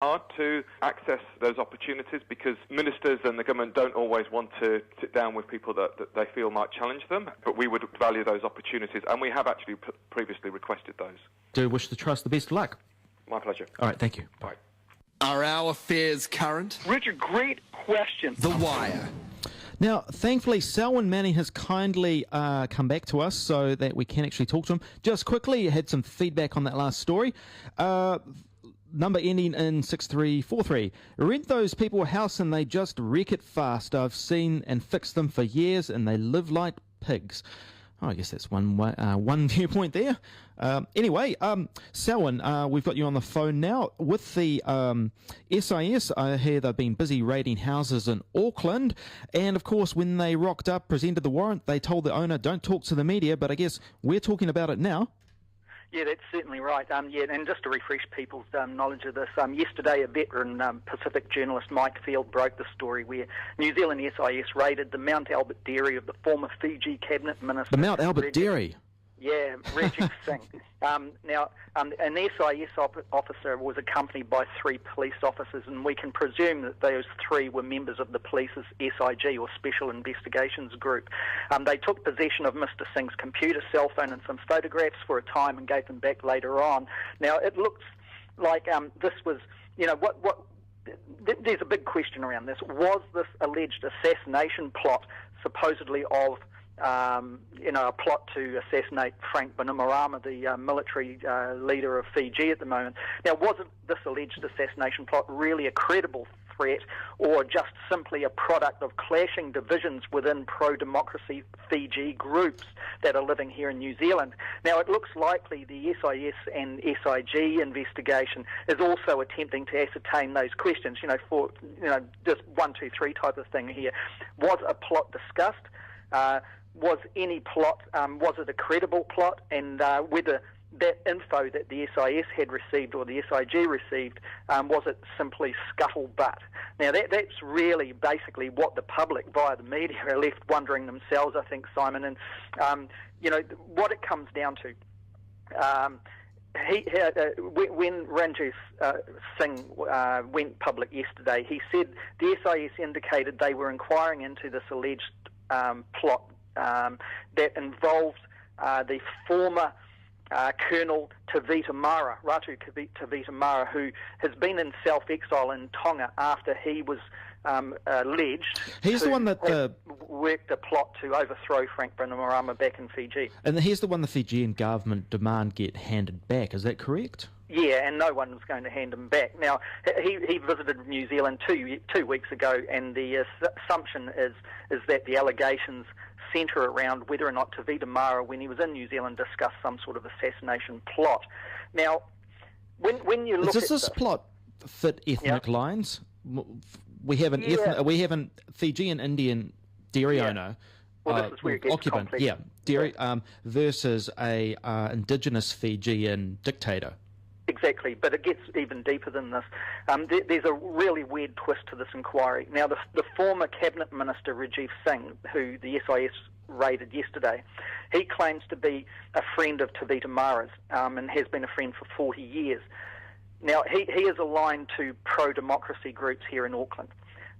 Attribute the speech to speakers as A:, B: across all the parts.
A: hard to access those opportunities because ministers and the government don't always want to sit down with people that they feel might challenge them, but we would value those opportunities, and we have actually previously requested those.
B: Do wish the Trust the best of luck.
A: My pleasure.
B: All right, thank you.
A: Bye.
C: Are our affairs current?
D: Richard, great question.
C: The Wire.
B: Now, thankfully, Selwyn Manning has kindly come back to us so that we can actually talk to him. Just quickly, had some feedback on that last story. Number ending in 6343. Rent those people a house and they just wreck it fast. I've seen and fixed them for years and they live like pigs. Oh, I guess that's one viewpoint there. Anyway, Selwyn, we've got you on the phone now. With the SIS, I hear they've been busy raiding houses in Auckland. And, of course, when they rocked up, presented the warrant, they told the owner, don't talk to the media. But I guess we're talking about it now.
D: Yeah, that's certainly right. And just to refresh people's knowledge of this, yesterday a veteran Pacific journalist, Mike Field, broke the story where New Zealand SIS raided the Mount Albert dairy of the former Fiji Cabinet Minister.
B: The Mount Albert dairy?
D: Yeah, Rejesh Singh. Now, an SIS officer was accompanied by 3 police officers, and we can presume that those 3 were members of the police's SIG, or Special Investigations Group. They took possession of Mr Singh's computer, cell phone and some photographs for a time and gave them back later on. Now, it looks like this was, there's a big question around this. Was this alleged assassination plot supposedly of a plot to assassinate Frank Bainimarama, the military leader of Fiji at the moment? Now, was this alleged assassination plot really a credible threat, or just simply a product of clashing divisions within pro-democracy Fiji groups that are living here in New Zealand? Now, it looks likely the SIS and SIG investigation is also attempting to ascertain those questions, for just 1, 2, 3 type of thing here. Was a plot discussed? Was any plot, was it a credible plot? And whether that info that the SIS had received or the SIG received, was it simply scuttlebutt? Now, that's really basically what the public via the media are left wondering themselves, I think, Simon. And, what it comes down to, when Rejesh Singh went public yesterday, he said the SIS indicated they were inquiring into this alleged plot that involved the former Colonel Tevita Mara, Ratu Tevita Mara, who has been in self-exile in Tonga after he was alleged
B: he's the one that
D: worked a plot to overthrow Frank Bainimarama back in Fiji.
B: And here's the one the Fijian government demand get handed back, is that correct?
D: Yeah, and no one was going to hand him back. Now, he visited New Zealand two weeks ago, and the assumption is that the allegations centre around whether or not Tevita Mara, when he was in New Zealand, discussed some sort of assassination plot. Now, when you look
B: does this plot fit ethnic lines? We have an Fijian Indian dairy owner.
D: Well, this is where it gets
B: occupant,
D: complex.
B: dairy versus a indigenous Fijian dictator.
D: Exactly, but it gets even deeper than this. There's a really weird twist to this inquiry. Now, the former Cabinet Minister, Rejesh Singh, who the SIS raided yesterday, he claims to be a friend of Tevita Mara's and has been a friend for 40 years. Now, he is aligned to pro-democracy groups here in Auckland.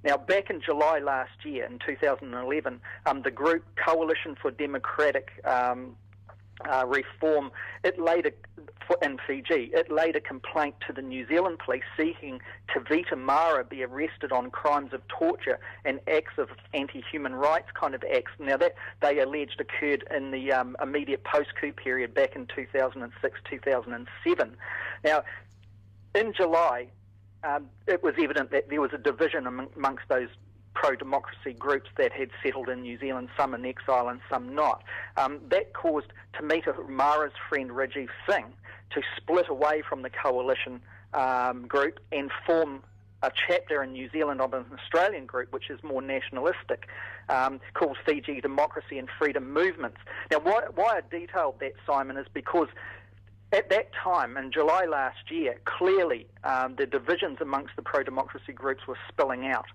D: Now, back in July last year, in 2011, the group Coalition for Democratic Reform, in Fiji, it laid a complaint to the New Zealand police seeking Tevita Mara be arrested on crimes of torture and acts of anti-human rights kind of acts. Now, that they alleged occurred in the immediate post-coup period back in 2006, 2007. Now, in July, it was evident that there was a division amongst those pro-democracy groups that had settled in New Zealand, some in exile and some not. That caused Tevita Mara's friend Rejesh Singh to split away from the coalition group and form a chapter in New Zealand of an Australian group which is more nationalistic, called Fiji Democracy and Freedom Movements. Now, why I detailed that, Simon, is because at that time, in July last year, clearly the divisions amongst the pro-democracy groups were spilling out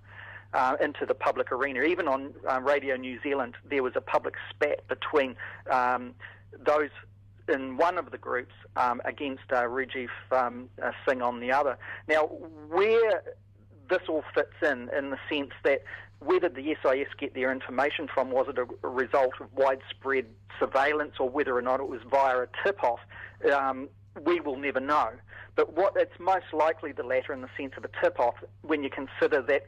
D: into the public arena. Even on Radio New Zealand, there was a public spat between those in one of the groups against Rejesh Singh on the other. Now, where this all fits in the sense that where did the SIS get their information from? Was it a result of widespread surveillance, or whether or not it was via a tip-off? We will never know. But it's most likely the latter, in the sense of a tip-off, when you consider that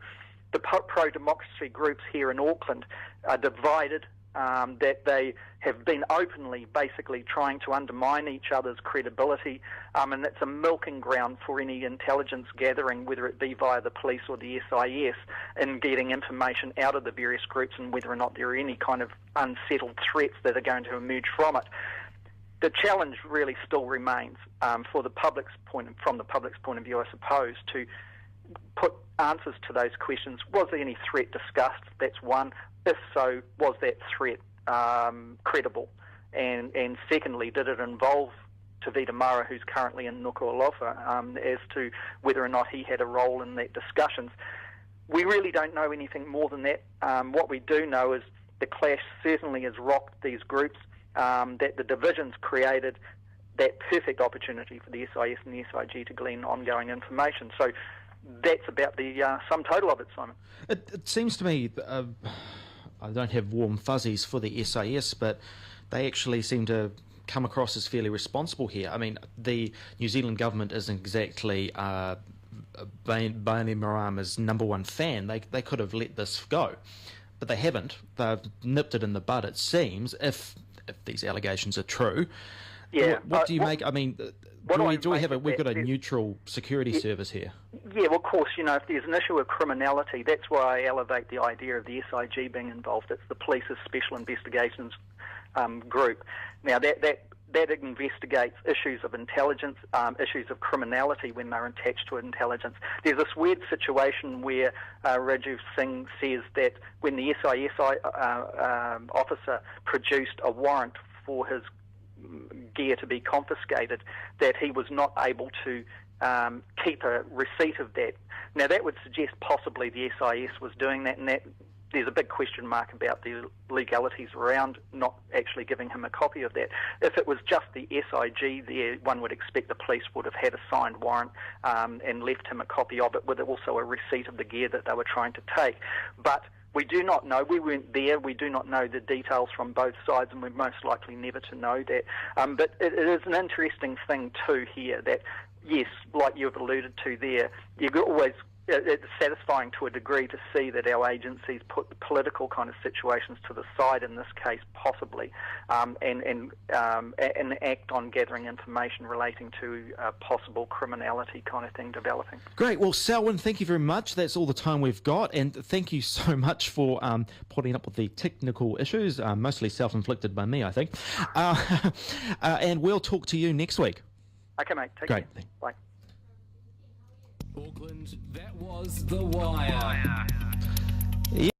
D: the pro-democracy groups here in Auckland are divided, that they have been openly basically trying to undermine each other's credibility, and it's a milking ground for any intelligence gathering, whether it be via the police or the SIS, in getting information out of the various groups, and whether or not there are any kind of unsettled threats that are going to emerge from it. The challenge really still remains from the public's point of view, I suppose, to put answers to those questions. Was there any threat discussed? That's one. If so, was that threat credible? And secondly, did it involve Tevita Mara, who's currently in Nuku'Alofa, as to whether or not he had a role in that discussions? We really don't know anything more than that. What we do know is the clash certainly has rocked these groups, that the divisions created that perfect opportunity for the SIS and the SIG to glean ongoing information. So that's about the sum total of it, Simon.
B: It seems to me, I don't have warm fuzzies for the SIS, but they actually seem to come across as fairly responsible here. I mean, the New Zealand government isn't exactly Bainimarama's number one fan. They could have let this go, but they haven't. They've nipped it in the bud, it seems, if these allegations are true.
D: Yeah.
B: What do you make? I mean, we've got a neutral security service here.
D: Yeah, well, of course, if there's an issue of criminality, that's why I elevate the idea of the SIG being involved. It's the police's special investigations group. Now, that investigates issues of intelligence, issues of criminality when they're attached to intelligence. There's this weird situation where Rejesh Singh says that when the SIS officer produced a warrant for his gear to be confiscated, that he was not able to keep a receipt of that. Now, that would suggest possibly the SIS was doing that, and that there's a big question mark about the legalities around not actually giving him a copy of that. If it was just the SIG there, one would expect the police would have had a signed warrant and left him a copy of it, with also a receipt of the gear that they were trying to take. But we do not know. We weren't there. We do not know the details from both sides, and we're most likely never to know that. But it is an interesting thing too here that, yes, like you've alluded to there, it's satisfying to a degree to see that our agencies put the political kind of situations to the side in this case, possibly, and act on gathering information relating to possible criminality kind of thing developing.
B: Great. Well, Selwyn, thank you very much. That's all the time we've got, and thank you so much for putting up with the technical issues, mostly self-inflicted by me, I think. And we'll talk to you next week.
D: Okay, mate. Take
B: care.
D: Bye.
C: Auckland, that was The Wire.